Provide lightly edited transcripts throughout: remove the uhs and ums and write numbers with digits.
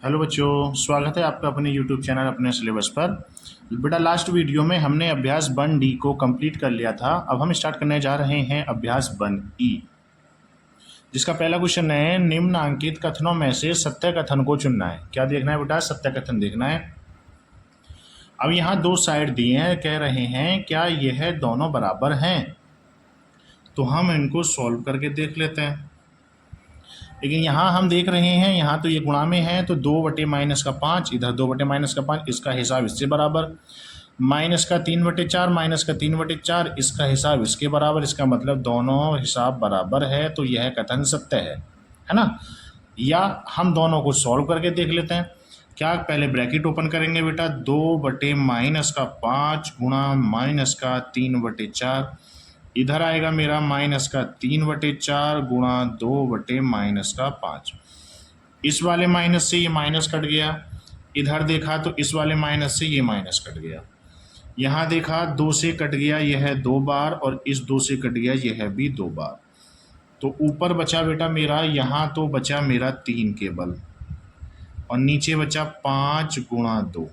Hello बच्चों, स्वागत है आपका अपने यूट्यूब चैनल अपने सिलेबस पर। बेटा लास्ट वीडियो में हमने अभ्यास 1D को कंप्लीट कर लिया था। अब हम स्टार्ट करने जा रहे हैं अभ्यास 1E, जिसका पहला क्वेश्चन है निम्नांकित कथनों में से सत्य कथन को चुनना है। क्या देखना है बेटा? सत्य कथन देखना है। अब यहाँ दो साइड दिए हैं, कह रहे हैं क्या यह दोनों बराबर हैं, तो हम इनको सॉल्व करके देख लेते हैं। लेकिन यहाँ हम देख रहे हैं, यहाँ तो ये गुणा में है, तो 2/-5, इधर 2/-5, इसका हिसाब इससे बराबर, -3/4 -3/4, इसका हिसाब इसके बराबर। इसका मतलब दोनों हिसाब बराबर है, तो यह कथन सत्य है ना। या हम दोनों को सॉल्व करके देख लेते हैं। क्या पहले ब्रैकेट ओपन करेंगे बेटा, 2/-5 गुणा -3/4, इधर आएगा मेरा -3/4 गुणा 2/-5। इस वाले माइनस से ये माइनस कट गया, इधर देखा तो इस वाले माइनस से ये माइनस कट गया, यहाँ देखा 2 से कट गया यह 2 बार, और इस 2 से कट गया यह भी 2 बार। तो ऊपर बचा बेटा मेरा, यहाँ तो बचा मेरा 3 केवल, और नीचे बचा 5 गुणा 2।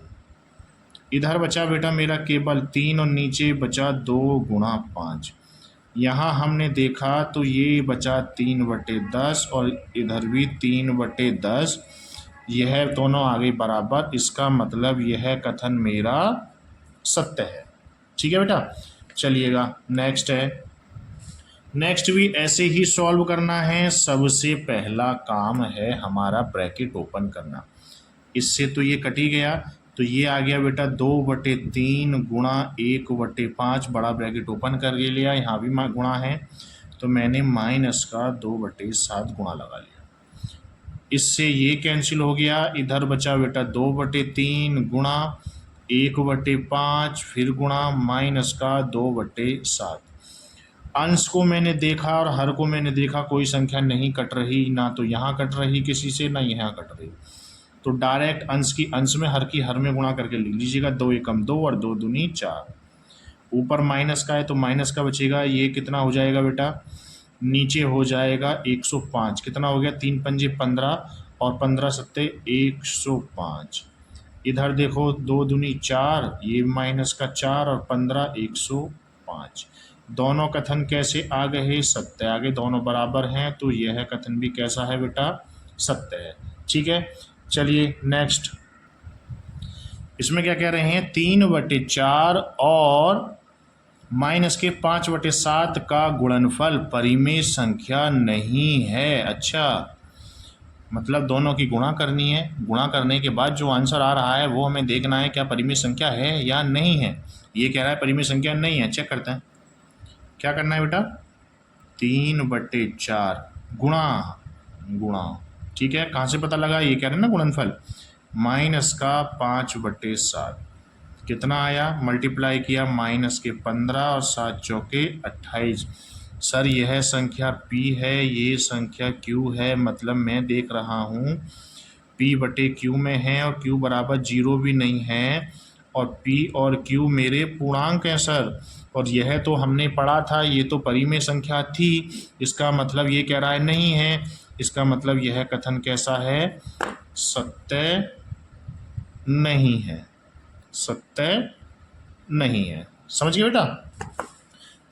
इधर बचा बेटा मेरा केवल 3, और नीचे बचा 2 गुणा 5। यहाँ हमने देखा तो ये बचा 3/10, और इधर भी 3/10। यह दोनों आ गई बराबर। इसका मतलब यह कथन मेरा सत्य है। ठीक है बेटा, चलिएगा नेक्स्ट है। नेक्स्ट भी ऐसे ही सॉल्व करना है। सबसे पहला काम है हमारा ब्रैकेट ओपन करना। इससे तो ये कट ही गया, तो ये आ गया बेटा 2/3 गुणा 1/5, बड़ा ब्रैकेट ओपन करके लिया, यहाँ भी गुणा है, तो मैंने -2/7 गुणा लगा लिया। इससे ये कैंसिल हो गया, इधर बचा बेटा 2/3 गुणा 1/5, फिर गुणा -2/7। अंश को मैंने देखा और हर को मैंने देखा, कोई संख्या नहीं कट रही, ना तो यहाँ कट रही किसी से, ना यहाँ कट रही, तो डायरेक्ट अंश की अंश में, हर की हर में गुणा करके लिख लीजिएगा। 2 एकम 2 और 2 दूनी 4। ऊपर माइनस का है तो माइनस का बचेगा, ये कितना हो जाएगा बेटा, नीचे हो जाएगा 105। कितना हो गया, 3 पंजे 15 और 15 सत्ते 105। इधर देखो 2 दूनी 4, ये माइनस का 4 और 15 105। दोनों कथन कैसे आ गए? सत्य आ गए, दोनों बराबर हैं, तो यह कथन भी कैसा है बेटा? सत्य है। ठीक है, चलिए नेक्स्ट। इसमें क्या कह रहे हैं, 3/4 और -5/7 का गुणनफल परिमेय संख्या नहीं है। अच्छा, मतलब दोनों की गुणा करनी है, गुणा करने के बाद जो आंसर आ रहा है वो हमें देखना है क्या परिमेय संख्या है या नहीं है। ये कह रहा है परिमेय संख्या नहीं है, चेक करते हैं क्या करना है बेटा। 3/4 गुणा गुणा, ठीक है, कहाँ से पता लगा, ये कह रहे हैं ना गुणनफल, -5/7 कितना आया, मल्टीप्लाई किया -15 और 7 चौके 28। सर यह संख्या P है, ये संख्या Q है, मतलब मैं देख रहा हूँ P/Q में है, और Q बराबर 0 भी नहीं है, और P और Q मेरे पूर्णांक हैं सर। और यह तो हमने पढ़ा था, ये तो परिमेय संख्या थी, इसका मतलब ये कह रहा है नहीं है। इसका मतलब यह कथन कैसा है? सत्य नहीं है, सत्य नहीं है। समझ गए बेटा?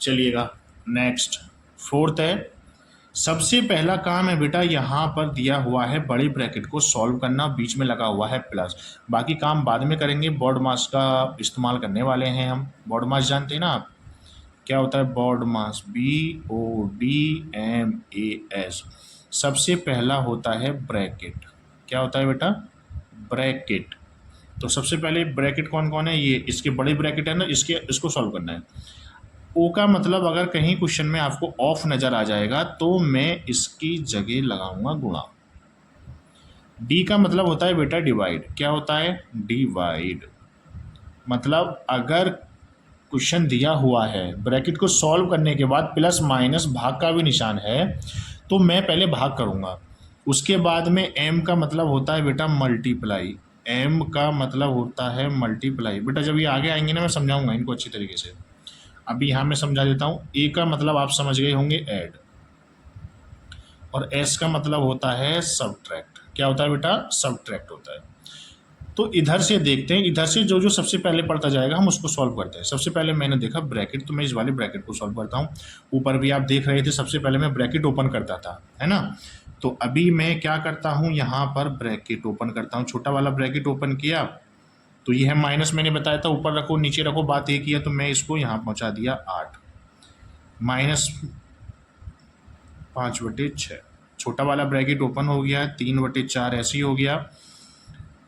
चलिएगा नेक्स्ट, फोर्थ है। सबसे पहला काम है बेटा, यहाँ पर दिया हुआ है बड़े ब्रैकेट को सॉल्व करना, बीच में लगा हुआ है प्लस। बाकी काम बाद में करेंगे, बॉड मास का इस्तेमाल करने वाले हैं हम। बॉड मास जानते हैं ना आप, क्या होता है बॉड मास? BODMAS। सबसे पहला होता है ब्रैकेट। क्या होता है बेटा? ब्रैकेट। तो सबसे पहले ब्रैकेट कौन कौन है, ये इसके बड़े ब्रैकेट है ना, इसको सॉल्व करना है। ओ का मतलब अगर कहीं क्वेश्चन में आपको ऑफ नज़र आ जाएगा तो मैं इसकी जगह लगाऊंगा गुणा। डी का मतलब होता है बेटा डिवाइड। क्या होता है? डिवाइड। मतलब अगर क्वेश्चन दिया हुआ है, ब्रैकेट को सॉल्व करने के बाद प्लस माइनस भाग का भी निशान है, तो मैं पहले भाग करूंगा, उसके बाद में एम का मतलब होता है बेटा मल्टीप्लाई। एम का मतलब होता है मल्टीप्लाई। बेटा जब ये आगे आएंगे ना मैं समझाऊंगा इनको अच्छी तरीके से, अभी यहाँ मैं समझा देता हूँ। ए का मतलब आप समझ गए होंगे ऐड, और एस का मतलब होता है सब्ट्रैक्ट। क्या होता है बेटा, सब्ट्रैक्ट होता है। तो इधर से देखते हैं, इधर से जो जो सबसे पहले पढ़ता जाएगा हम उसको सॉल्व करते हैं। सबसे पहले मैंने देखा ब्रैकेट, तो मैं इस वाले ब्रैकेट को सॉल्व करता हूँ। ऊपर भी आप देख रहे थे, सबसे पहले मैं ब्रैकेट ओपन करता था, है ना। तो अभी मैं क्या करता हूँ, यहाँ पर ब्रैकेट ओपन करता हूँ, छोटा वाला ब्रैकेट ओपन किया तो ये है माइनस, मैंने बताया था ऊपर रखो नीचे रखो, बात एक ही है। तो मैं इसको यहाँ पहुँचा दिया 8 माइनस 5/6। छोटा वाला ब्रैकेट ओपन हो गया, 3/4 ऐसे ही हो गया।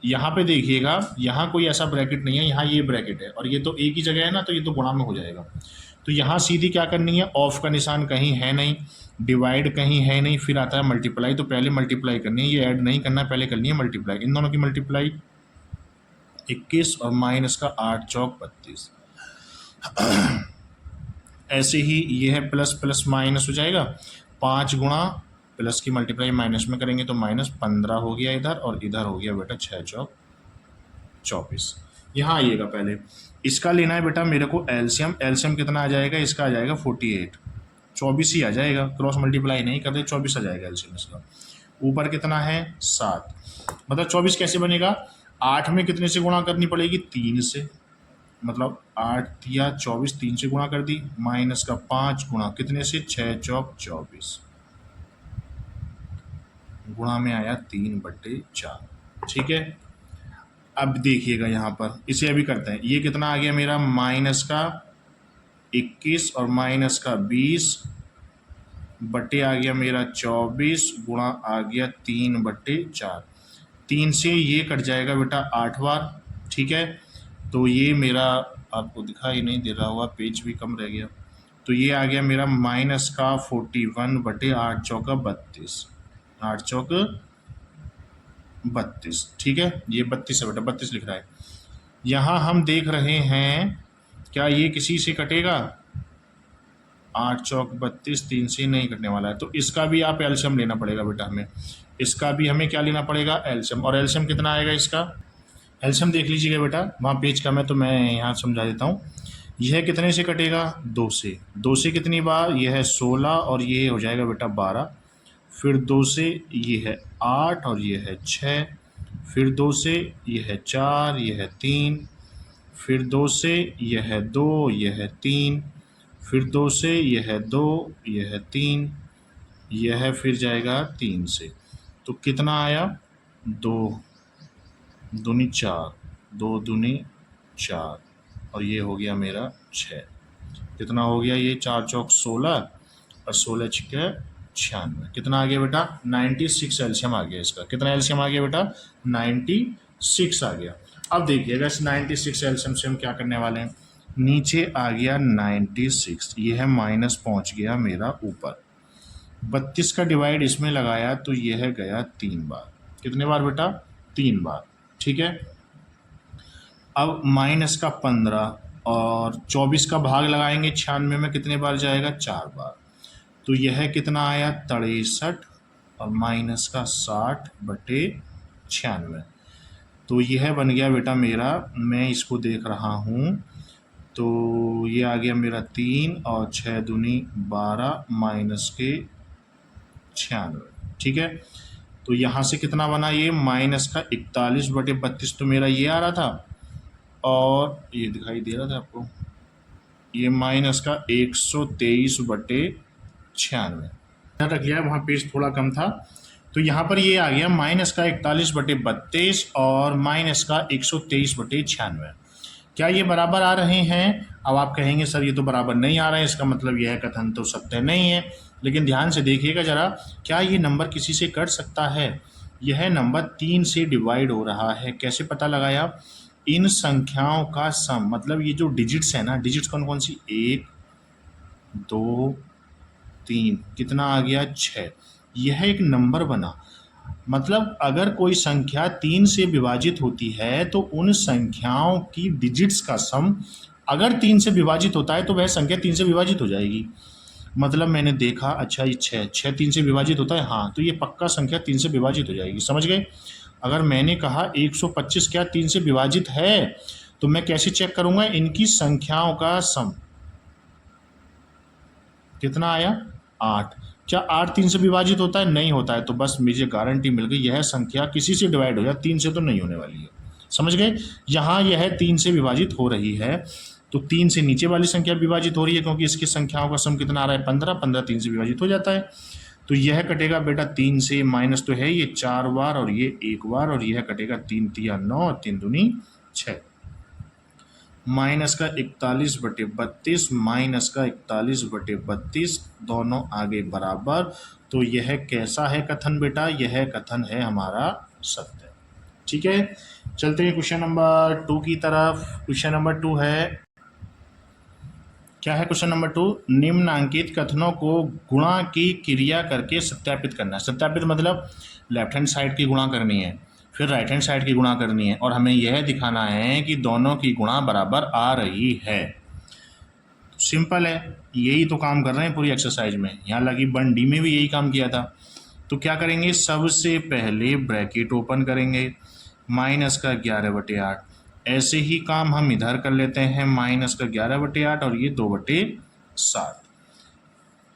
यहाँ पे देखिएगा, यहाँ कोई ऐसा ब्रैकेट नहीं है, यहाँ ये ब्रैकेट है और ये तो एक ही जगह है ना, तो ये तो गुणा में हो जाएगा। तो यहाँ सीधी क्या करनी है, ऑफ का निशान कहीं है नहीं, डिवाइड कहीं है नहीं, फिर आता है मल्टीप्लाई। तो पहले मल्टीप्लाई करनी है, ये ऐड नहीं करना, पहले करनी है मल्टीप्लाई। इन दोनों की मल्टीप्लाई 21 और माइनस का 8 चौक 32। ऐसे ही ये है प्लस प्लस माइनस हो जाएगा, 5 गुणा प्लस की मल्टीप्लाई माइनस में करेंगे तो -15 हो गया इधर, और इधर हो गया बेटा 6 चौक 24। यहाँ आइएगा, पहले इसका लेना है बेटा मेरे को एलसीएम। एलसीएम कितना आ जाएगा, इसका आ जाएगा 48, 24 ही आ जाएगा, क्रॉस मल्टीप्लाई नहीं करते, 24 आ जाएगा एलसीएम इसका। ऊपर कितना है 7, मतलब 24 कैसे बनेगा, 8 में कितने से गुणा करनी पड़ेगी, 3 से, मतलब 8 या 24 3 से गुणा कर दी, माइनस का 5 गुणा कितने से, 6 चौक 24, गुणा में आया 3/4। ठीक है, अब देखिएगा यहाँ पर इसे अभी करते हैं। ये कितना आ गया मेरा, माइनस का 21 और माइनस का 20 बटे आ गया मेरा 24, गुणा आ गया 3/4। 3 से ये कट जाएगा बेटा 8 बार। ठीक है, तो ये मेरा आपको दिखाई नहीं दे रहा होगा, पेज भी कम रह गया। तो ये आ गया मेरा माइनस का 41 बटे 8 चौका 32, 8 चौक 32। ठीक है, ये 32 है बेटा, 32 लिख रहा है। यहाँ हम देख रहे हैं क्या ये किसी से कटेगा, 8 चौक 32, 3 से नहीं कटने वाला है। तो इसका भी आप एलसीएम लेना पड़ेगा बेटा हमें, इसका भी हमें क्या लेना पड़ेगा, एलसीएम। और एलसीएम कितना आएगा इसका, एलसीएम देख लीजिएगा बेटा, वहाँ पेज कम है तो मैं यहाँ समझा देता हूँ। यह कितने से कटेगा, 2 से। 2 से कितनी बार, यह है 16 और ये हो जाएगा बेटा 12, फिर 2 से ये है 8 और ये है 6, फिर 2 से ये है 4, ये है 3, फिर 2 से ये है 2, ये है 3, फिर 2 से ये है 2, ये है 3, यह है फिर जाएगा 3 से। तो कितना आया, 2 दूनी 4, 2 दूनी 4 और ये हो गया मेरा 6। कितना हो गया ये, 4 चौक 16 और 16 छक्के 96। कितना आ गया बेटा, 96 एलसीएम आ गया इसका। कितना एलसीएम आ गया बेटा, 96 आ गया। अब देखिएगा इस 96 एलसीएम से हम क्या करने वाले हैं, नीचे आ गया 96, ये है माइनस पहुंच गया मेरा ऊपर, 32 का डिवाइड इसमें लगाया तो ये है गया 3 बार। कितने बार बेटा, 3 बार। ठीक है, अब माइनस का 15 और 24 का भाग लगाएंगे 96 में, कितने बार जाएगा, 4 बार। तो यह कितना आया, 63 और माइनस का 60/96। तो यह बन गया बेटा मेरा, मैं इसको देख रहा हूँ, तो ये आ गया मेरा 3 और 6 दूनी 12 माइनस के 96। ठीक है, तो यहाँ से कितना बना, ये माइनस का 41/32 तो मेरा ये आ रहा था, और ये दिखाई दे रहा था आपको, ये माइनस का 123/96 रख लिया है, वहाँ पेज थोड़ा कम था। तो यहाँ पर ये आ गया माइनस का 41/32 और माइनस का 123/96। क्या ये बराबर आ रहे हैं? अब आप कहेंगे सर ये तो बराबर नहीं आ रहे हैं, इसका मतलब यह कथन तो सत्य नहीं है। लेकिन ध्यान से देखिएगा ज़रा, क्या ये नंबर किसी से कट सकता है? यह नंबर 3 से डिवाइड हो रहा है। कैसे पता लगाया? इन संख्याओं का सम, मतलब ये जो डिजिट्स है ना, डिजिट्स कौन कौन सी, 1 2 3, कितना आ गया 6, यह एक नंबर बना। मतलब अगर कोई संख्या 3 से विभाजित होती है तो उन संख्याओं की डिजिट्स का सम अगर 3 से विभाजित होता है तो वह संख्या 3 से विभाजित हो जाएगी। मतलब मैंने देखा, अच्छा ये 6 3 से विभाजित होता है, हाँ, तो ये पक्का संख्या 3 से विभाजित हो जाएगी। समझ गए? अगर मैंने कहा 125 क्या 3 से विभाजित है, तो मैं कैसे चेक करूंगा? इनकी संख्याओं का सम कितना आया, 8। क्या 8 3 से विभाजित होता है? नहीं होता है। तो बस मुझे गारंटी मिल गई, यह संख्या किसी से डिवाइड हो जाए, 3 से तो नहीं होने वाली है। समझ गए? यहाँ यह 3 से विभाजित हो रही है, तो 3 से नीचे वाली संख्या विभाजित हो रही है, क्योंकि इसकी संख्याओं का सम कितना आ रहा है? 15, 15 3 से विभाजित हो जाता है। तो यह कटेगा बेटा 3 से, माइनस तो है ये 4 बार और ये 1 बार, और यह कटेगा 3 तिया 9 और 3 दूनी 6। माइनस का 41/32 माइनस का 41/32 दोनों आगे बराबर। तो यह कैसा है कथन बेटा? यह कथन है हमारा सत्य। ठीक है, चलते हैं क्वेश्चन नंबर 2 की तरफ। क्वेश्चन नंबर 2 है, क्या है क्वेश्चन नंबर 2? निम्नांकित कथनों को गुणा की क्रिया करके सत्यापित करना है। सत्यापित मतलब लेफ्ट हैंड साइड की गुणा करनी है, फिर राइट हैंड साइड की गुणा करनी है, और हमें यह दिखाना है कि दोनों की गुणा बराबर आ रही है। सिंपल है, यही तो काम कर रहे हैं पूरी एक्सरसाइज में। यहाँ लगी 1D में भी यही काम किया था। तो क्या करेंगे? सबसे पहले ब्रैकेट ओपन करेंगे, माइनस का 11/8। ऐसे ही काम हम इधर कर लेते हैं, माइनस का 11/8 और ये 2/7।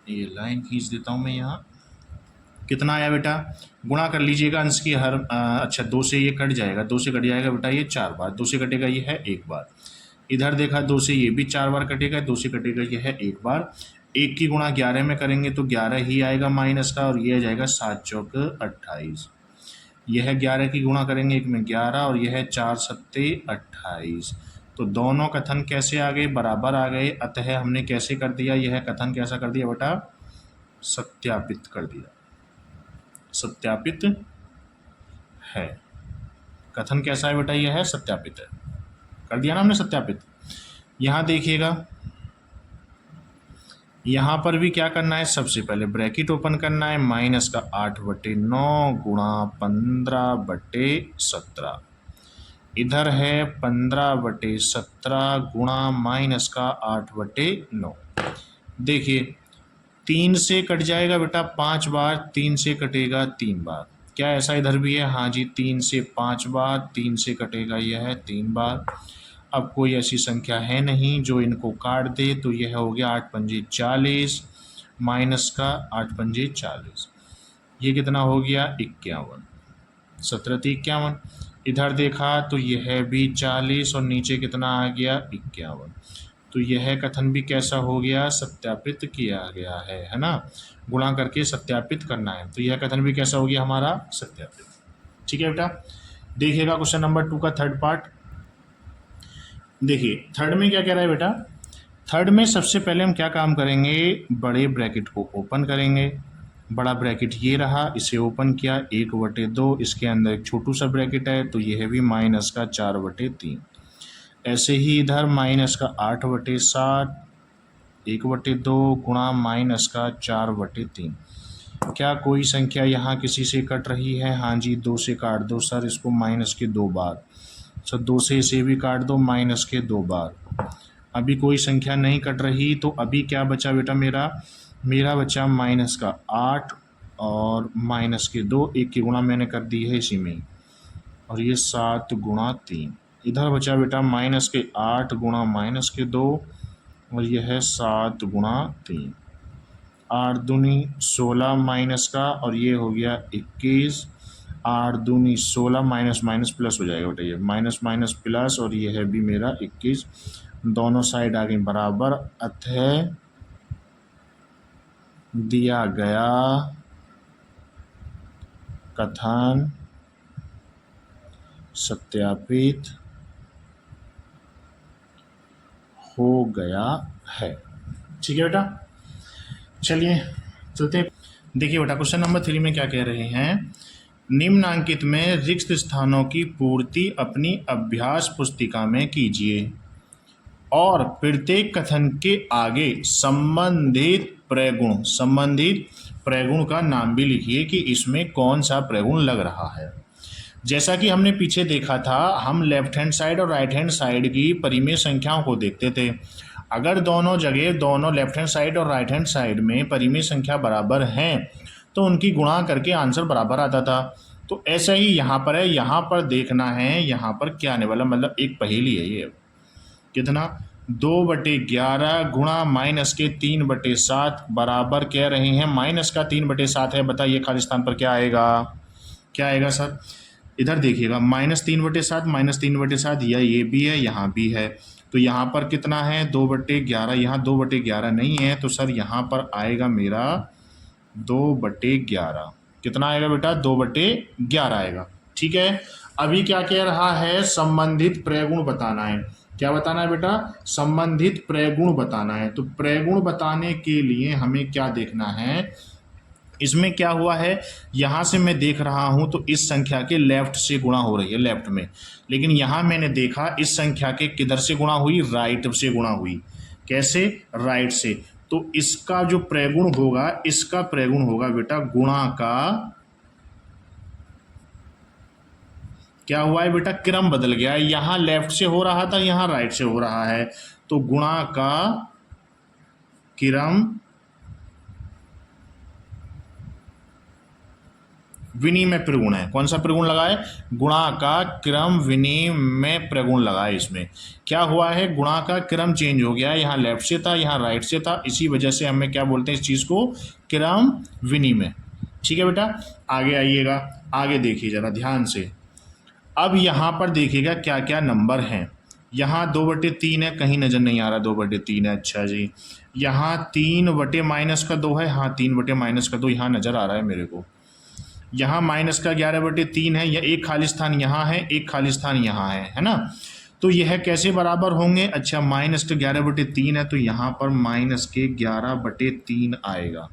ये लाइन खींच देता हूँ मैं यहाँ। कितना आया बेटा? गुणा कर लीजिएगा अंश की हर अच्छा 2 से ये कट जाएगा, 2 से कट जाएगा बेटा ये 4 बार, 2 से कटेगा ये है 1 बार। इधर देखा 2 से ये भी 4 बार कटेगा, 2 से कटेगा ये है 1 बार। 1 की गुणा 11 में करेंगे तो 11 ही आएगा माइनस का, और ये आ जाएगा 7 चौक 28। यह 11 की गुणा करेंगे 1 में 11, और यह है 4 सत्ते 28। तो दोनों कथन कैसे आ गए? बराबर आ गए। अतः हमने कैसे कर दिया? यह कथन कैसा कर दिया बेटा? सत्यापित कर दिया। सत्यापित है। कथन कैसा है बेटा? यह है सत्यापित है। कर दिया ना हमने सत्यापित। यहाँ देखिएगा, यहाँ पर भी क्या करना है? सबसे पहले ब्रैकेट ओपन करना है, माइनस का 8/9 गुणा 15/17। इधर है 15/17 गुणा माइनस का 8/9। देखिए 3 से कट जाएगा बेटा 5 बार, 3 से कटेगा 3 बार। क्या ऐसा इधर भी है? हाँ जी, 3 से 5 बार, 3 से कटेगा यह है 3 बार। अब कोई ऐसी संख्या है नहीं जो इनको काट दे, तो यह हो गया 8 पंजे 40 माइनस का 8 पंजे 40। ये कितना हो गया? 51। 17 × 51। इधर देखा तो यह भी 40 और नीचे कितना आ गया? 51। तो यह कथन भी कैसा हो गया? सत्यापित किया गया है ना? गुणा करके सत्यापित करना है, तो यह कथन भी कैसा हो गया हमारा? सत्यापित। ठीक है बेटा, देखिएगा क्वेश्चन नंबर 2 का थर्ड पार्ट। देखिए थर्ड में क्या कह रहा है बेटा? थर्ड में सबसे पहले हम क्या काम करेंगे? बड़े ब्रैकेट को ओपन करेंगे। बड़ा ब्रैकेट ये रहा, इसे ओपन किया, 1/2। इसके अंदर एक छोटू सा ब्रैकेट है, तो यह भी माइनस का 4/3। ऐसे ही इधर माइनस का 8/7 1/2 गुणा माइनस का 4/3। क्या कोई संख्या यहाँ किसी से कट रही है? हाँ जी, 2 से काट दो सर इसको, माइनस के 2 बार। सर 2 से इसे भी काट दो, माइनस के 2 बार। अभी कोई संख्या नहीं कट रही, तो अभी क्या बचा बेटा मेरा बचा माइनस का 8 और माइनस के 2। 1 की गुणा मैंने कर दी है इसी में, और ये 7 गुणा 3। इधर बचा बेटा माइनस के 8 गुणा माइनस के 2, और यह है 7 गुणा 3। 8 दूनी 16 माइनस का, और ये हो गया 21। 8 दूनी 16 माइनस माइनस प्लस हो जाएगा बेटा, ये माइनस माइनस प्लस, और ये है भी मेरा 21। दोनों साइड आ गई बराबर। अतः दिया गया कथन सत्यापित हो गया है। ठीक है बेटा, चलिए चलते हैं। देखिए बेटा क्वेश्चन नंबर 3 में क्या कह रहे हैं? निम्नांकित में रिक्त स्थानों की पूर्ति अपनी अभ्यास पुस्तिका में कीजिए और प्रत्येक कथन के आगे संबंधित प्रगुण का नाम भी लिखिए कि इसमें कौन सा प्रगुण लग रहा है। जैसा कि हमने पीछे देखा था, हम लेफ्ट हैंड साइड और राइट हैंड साइड की परिमेय संख्याओं को देखते थे। अगर दोनों जगह, दोनों लेफ्ट हैंड साइड और राइट हैंड साइड में परिमेय संख्या बराबर हैं, तो उनकी गुणा करके आंसर बराबर आता था। तो ऐसा ही यहाँ पर है, यहाँ पर देखना है यहाँ पर क्या आने वाला, मतलब एक पहेली है ये। कितना? 2/11 गुणा माइनस के 3/7 बराबर कह रहे हैं माइनस का 3/7 है। बताइए खाली स्थान पर क्या आएगा, क्या आएगा सर? इधर देखिएगा, -3/7 -3/7 ये भी है, यहाँ भी है। तो यहाँ पर कितना है 2/11, यहाँ 2/11 नहीं है, तो सर यहाँ पर आएगा मेरा 2/11। कितना आएगा बेटा? 2/11 आएगा। ठीक है। अभी क्या कह रहा है? संबंधित प्रगुण बताना है। क्या बताना है बेटा? संबंधित प्रगुण बताना है। तो प्रगुण बताने के लिए हमें क्या देखना है? इसमें क्या हुआ है, यहाँ से मैं देख रहा हूँ तो इस संख्या के लेफ्ट से गुणा हो रही है, लेफ्ट में। लेकिन यहाँ मैंने देखा इस संख्या के किधर से गुणा हुई? राइट से गुणा हुई। कैसे? राइट से। तो इसका जो प्रगुण होगा, इसका प्रगुण होगा बेटा गुणा का, क्या हुआ है बेटा? क्रम बदल गया है। यहाँ लेफ्ट से हो रहा था, यहाँ राइट से हो रहा है। तो गुणा का क्रम विनिमय प्रगुण है। कौन सा प्रगुण लगा है? गुणा का क्रम विनिमय प्रगुण लगा है। इसमें क्या हुआ है? गुणा का क्रम चेंज हो गया है, यहाँ लेफ्ट से था, यहाँ राइट से था। इसी वजह से हमें क्या बोलते हैं इस चीज़ को? क्रम विनिमय। ठीक है बेटा, आगे आइएगा, आगे देखिए जरा ध्यान से। अब यहाँ पर देखिएगा क्या क्या नंबर हैं। यहाँ 2/3 है, कहीं नज़र नहीं आ रहा 2/3 है। अच्छा जी, यहाँ 3/-2 है, हाँ 3/-2 यहाँ नज़र आ रहा है मेरे को। यहाँ माइनस का 11/3 है, या एक खाली स्थान यहाँ है, एक खाली स्थान यहाँ है ना? तो यह कैसे बराबर होंगे? अच्छा, माइनस का 11/3 है तो यहाँ पर माइनस के 11/3 आएगा।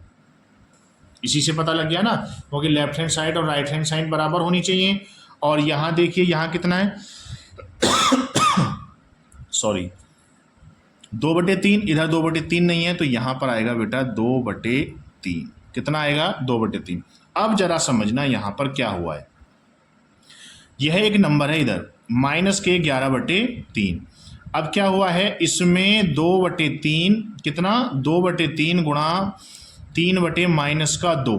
इसी से पता लग गया ना, क्योंकि लेफ्ट हैंड साइड और राइट हैंड साइड बराबर होनी चाहिए। और यहाँ देखिए, यहाँ कितना है? सॉरी, 2/3, इधर 2/3 नहीं है, तो यहाँ पर आएगा बेटा 2/3। कितना आएगा? 2/3। अब जरा समझना यहाँ पर क्या हुआ है। यह एक नंबर है इधर माइनस के 11/3। अब क्या हुआ है इसमें? 2/3 कितना? 2/3 गुणा 3/-2।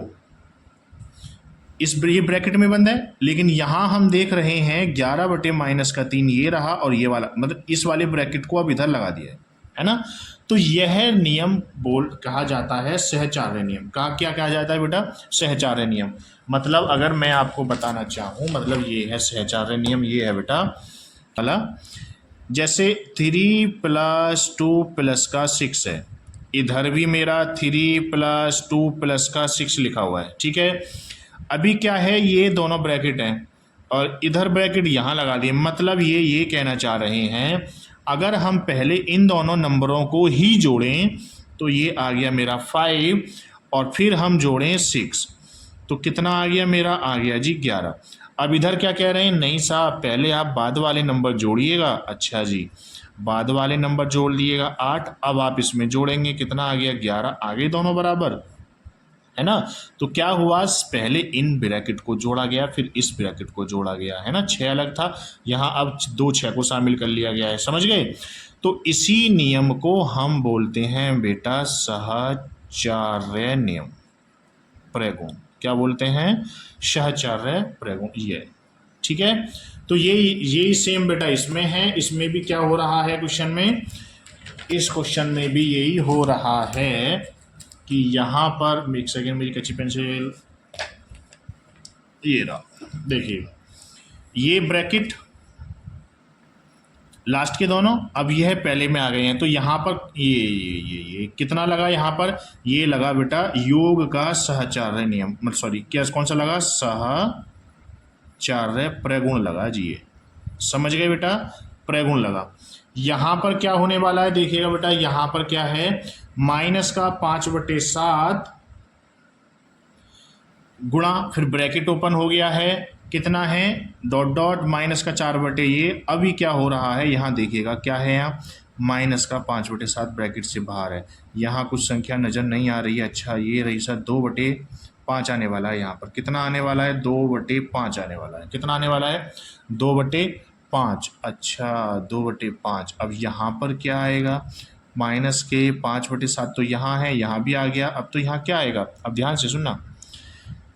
ये ब्रैकेट में बंद है, लेकिन यहाँ हम देख रहे हैं 11/-3 ये रहा, और ये वाला मतलब इस वाले ब्रैकेट को अब इधर लगा दिया है ना? तो यह नियम कहा जाता है सहचार्य नियम। क्या कहा जाता है बेटा? सहचार्य नियम। मतलब अगर मैं आपको बताना चाहूँ, मतलब ये है सहचार्य नियम, ये है बेटा वाला, जैसे 3 + 2 + 6 है, इधर भी मेरा 3 + 2 + 6 लिखा हुआ है। ठीक है। अभी क्या है, ये दोनों ब्रैकेट हैं और इधर ब्रैकेट यहाँ लगा दिए। मतलब ये कहना चाह रहे हैं, अगर हम पहले इन दोनों नंबरों को ही जोड़ें तो ये आ गया मेरा 5, और फिर हम जोड़ें 6 तो कितना आ गया मेरा? आ गया जी 11। अब इधर क्या कह रहे हैं? नहीं साहब, पहले आप बाद वाले नंबर जोड़िएगा। अच्छा जी, बाद वाले नंबर जोड़ लिएगा 8, अब आप इसमें जोड़ेंगे, कितना आ गया? 11। आगे दोनों बराबर है ना? तो क्या हुआ, पहले इन ब्रैकेट को जोड़ा गया, फिर इस ब्रैकेट को जोड़ा गया, है ना? 6 अलग था, यहाँ अब 2 6 को शामिल कर लिया गया है। समझ गए? तो इसी नियम को हम बोलते हैं बेटा सहचार्य नियम प्रगुण। क्या बोलते हैं? सहचार्य प्रगुण। ये ठीक है। तो ये सेम बेटा इसमें है। इसमें भी क्या हो रहा है क्वेश्चन में? इस क्वेश्चन में भी यही हो रहा है कि यहाँ पर, एक सेकेंड, मेरी कच्ची पेंसिल, ये रहा, देखिएगा ये ब्रैकेट लास्ट के दोनों, अब यह पहले में आ गए हैं। तो यहाँ पर ये कितना लगा? यहाँ पर ये लगा बेटा योग का सहचार्य नियम, मतलब सॉरी, क्या कौन सा लगा? सहचार्य प्रगुण लगा जी। ये समझ गए बेटा? प्रगुण लगा। यहाँ पर क्या होने वाला है देखिएगा बेटा, यहाँ पर क्या है? माइनस का 5/7 गुणा, फिर ब्रैकेट ओपन हो गया है, कितना है? डॉट डॉट माइनस का 4 ये। अभी क्या हो रहा है यहाँ देखिएगा, क्या है यहाँ? माइनस का 5/7 ब्रैकेट से बाहर है। यहाँ कुछ संख्या नज़र नहीं आ रही है। अच्छा, ये रही सर 2/5 आने वाला है। यहाँ पर कितना आने वाला है? 2/5 आने वाला है। कितना आने वाला है? 2/5। अच्छा, 2/5। अब यहाँ पर क्या आएगा? माइनस के 5/7 तो यहाँ है, यहाँ भी आ गया। अब तो यहाँ क्या आएगा? अब ध्यान से सुनना,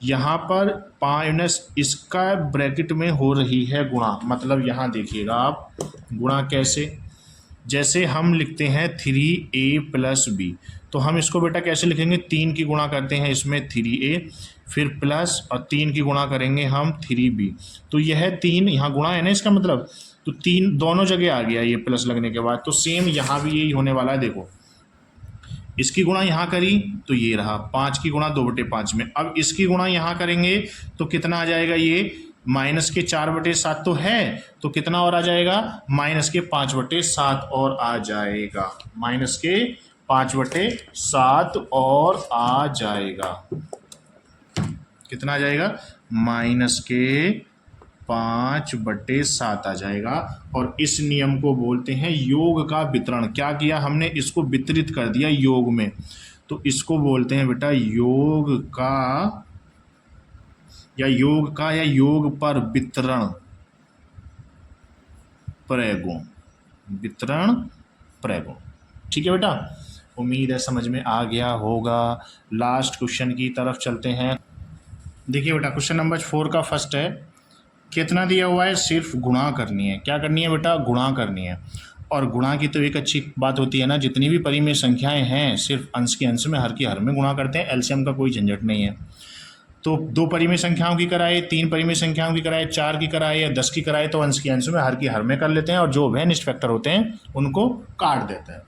यहाँ पर माइनस इसका ब्रैकेट में हो रही है गुणा। मतलब यहाँ देखिएगा आप, गुणा कैसे? जैसे हम लिखते हैं 3a प्लस बी, तो हम इसको बेटा कैसे लिखेंगे, 3 की गुणा करते हैं इसमें 3a, फिर प्लस और 3 की गुणा करेंगे हम 3b। तो यह 3 यहाँ गुणा है ना इसका मतलब, तो 3 दोनों जगह आ गया ये प्लस लगने के बाद। तो सेम यहाँ भी यही होने वाला है। देखो इसकी गुणा यहाँ करी तो ये रहा 5 की गुणा 2/5 में। अब इसकी गुणा यहाँ करेंगे तो कितना आ जाएगा, ये माइनस के 4/7 तो है, तो कितना और आ जाएगा, माइनस के 5/7 और आ जाएगा, माइनस के 5/7 और आ जाएगा। कितना आ जाएगा, माइनस के 5/7 आ जाएगा। और इस नियम को बोलते हैं योग का वितरण। क्या किया हमने, इसको वितरित कर दिया योग में, तो इसको बोलते हैं बेटा योग का या योग पर वितरण प्रगुण, वितरण प्रगुण। ठीक है बेटा, उम्मीद है समझ में आ गया होगा। लास्ट क्वेश्चन की तरफ चलते हैं। देखिए बेटा क्वेश्चन नंबर 4 का फर्स्ट है, कितना दिया हुआ है, सिर्फ गुणा करनी है। क्या करनी है बेटा, गुणा करनी है। और गुणा की तो एक अच्छी बात होती है ना, जितनी भी परिमेय संख्याएं हैं सिर्फ अंश के अंश में, हर की हर में गुणा करते हैं, एलसीएम का कोई झंझट नहीं है। तो 2 परिमेय संख्याओं की कराए, 3 परिमेय संख्याओं की कराए, 4 की कराए या 10 की कराए, तो अंश के अंश में हर की हर में कर लेते हैं, और जो अभिन्न फैक्टर होते हैं उनको काट देते हैं।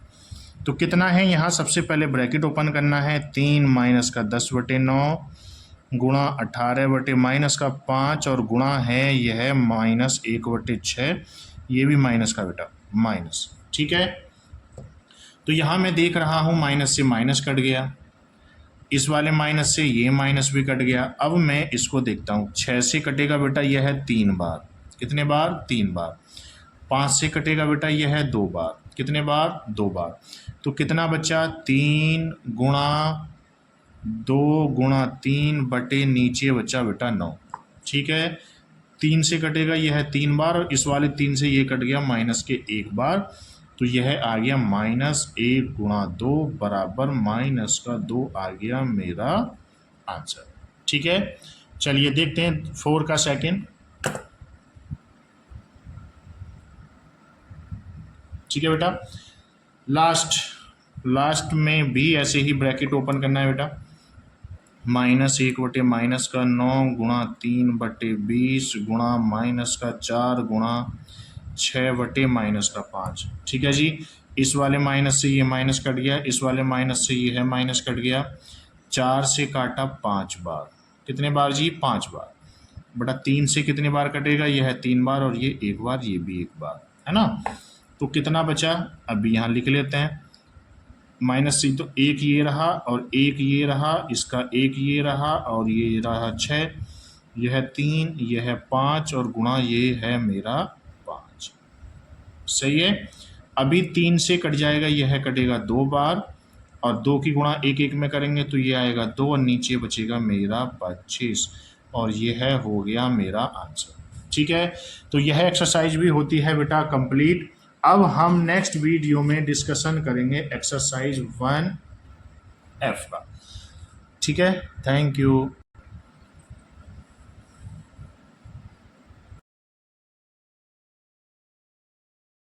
तो कितना है यहाँ, सबसे पहले ब्रैकेट ओपन करना है, 3 माइनस का 10/9 गुणा 18 माइनस का 5 और गुणा है यह माइनस 1/6, ये भी माइनस का बेटा माइनस। ठीक है, तो यहाँ मैं देख रहा हूँ माइनस से माइनस कट गया, इस वाले माइनस से ये माइनस भी कट गया। अब मैं इसको देखता हूँ, 6 से कटेगा बेटा यह है 3 बार, कितने बार, 3 बार। 5 से कटेगा बेटा यह है 2 बार, कितने बार, 2 बार। तो कितना बचा, 3 गुणा 2 गुणा 3 बटे नीचे बचा बेटा 9। ठीक है, 3 से कटेगा यह है 3 बार, और इस वाले 3 से ये कट गया माइनस के 1 बार, तो यह आ गया -1 गुणा 2 बराबर -2 आ गया मेरा आंसर। ठीक है, चलिए देखते हैं 4 का सेकंड। ठीक है बेटा, लास्ट में भी ऐसे ही ब्रैकेट ओपन करना है बेटा, -1/-9 गुणा 3/20 गुणा -4 गुणा 6/-5। ठीक है जी, इस वाले माइनस से ये माइनस कट गया, इस वाले माइनस से ये है माइनस कट गया, 4 से काटा 5 बार, कितने बार जी, 5 बार बटा 3 से कितने बार कटेगा, यह है 3 बार और ये 1 बार, ये भी 1 बार है ना। तो कितना बचा, अभी यहाँ लिख लेते हैं, माइनस से तो 1 ये रहा और 1 ये रहा, इसका 1 ये रहा और ये रहा 6, यह है 3, यह है 5 और गुणा ये है मेरा 5। सही है, अभी 3 से कट जाएगा, यह कटेगा 2 बार और 2 की गुणा 1 में करेंगे तो ये आएगा 2 और नीचे बचेगा मेरा 25 और यह हो गया मेरा आंसर। ठीक है, तो यह एक्सरसाइज भी होती है बेटा कंप्लीट। अब हम नेक्स्ट वीडियो में डिस्कशन करेंगे एक्सरसाइज 1F का। ठीक है, थैंक यू।